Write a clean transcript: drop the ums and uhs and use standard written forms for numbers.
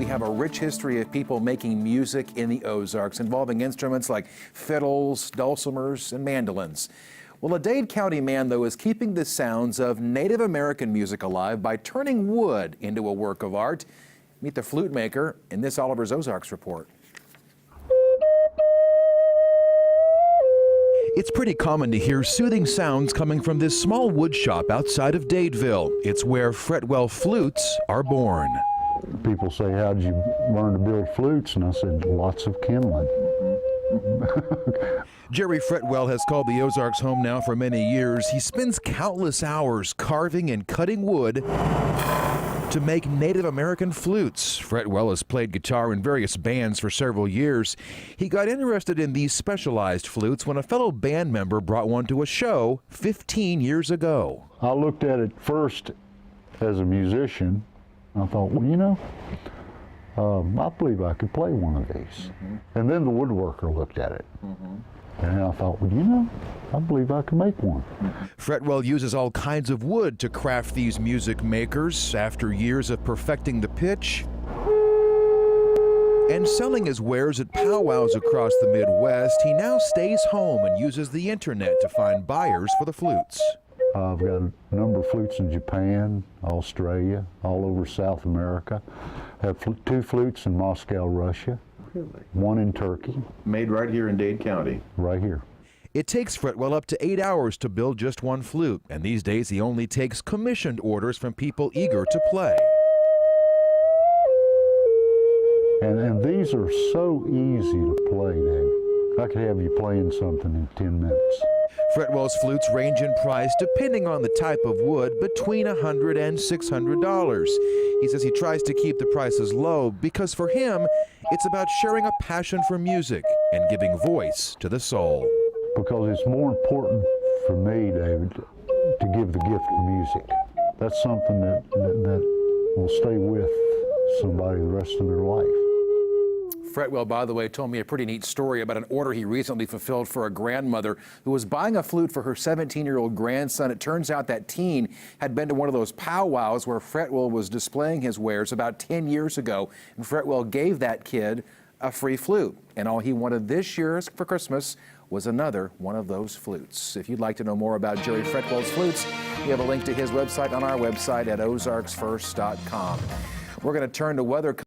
we have a rich history of people making music in the Ozarks involving instruments like fiddles, dulcimers, and mandolins. Well, a Dade County man, though, is keeping the sounds of Native American music alive by turning wood into a work of art. Meet the Flute Maker in this Oliver's Ozarks report. It's pretty common to hear soothing sounds coming from this small wood shop outside of Dadeville. It's where Fretwell flutes are born. People say, how did you learn to build flutes? And I said, lots of kindling. Jerry Fretwell has called the Ozarks home now for many years. He spends countless hours carving and cutting wood to make Native American flutes. Fretwell has played guitar in various bands for several years. He got interested in these specialized flutes when a fellow band member brought one to a show 15 years ago. I looked at it first as a musician. I thought, well, you know, I believe I could play one of these. And then the woodworker looked at it. And I thought, well, you know, I believe I can make one. Fretwell uses all kinds of wood to craft these music makers. After years of perfecting the pitch and selling his wares at powwows across the Midwest, he now stays home and uses the internet to find buyers for the flutes. I've got a number of flutes in Japan, Australia, all over South America. I have 2 flutes in Moscow, Russia. Really? 1 in Turkey. Made right here in Dade County. Right here. It takes Fretwell up to 8 hours to build just one flute, and these days he only takes commissioned orders from people eager to play. And these are so easy to play, Dave. I could have you playing something in 10 minutes. Fretwell's flutes range in price, depending on the type of wood, between $100 and $600. He says he tries to keep the prices low because for him, it's about sharing a passion for music and giving voice to the soul. Because it's more important for me, David, to give the gift of music. That's something that will stay with somebody the rest of their life. Fretwell, by the way, told me a pretty neat story about an order he recently fulfilled for a grandmother who was buying a flute for her 17-year-old grandson. It turns out that teen had been to one of those powwows where Fretwell was displaying his wares about 10 years ago, and Fretwell gave that kid a free flute. And all he wanted this year for Christmas was another one of those flutes. If you'd like to know more about Jerry Fretwell's flutes, we have a link to his website on our website at ozarksfirst.com. We're going to turn to weather.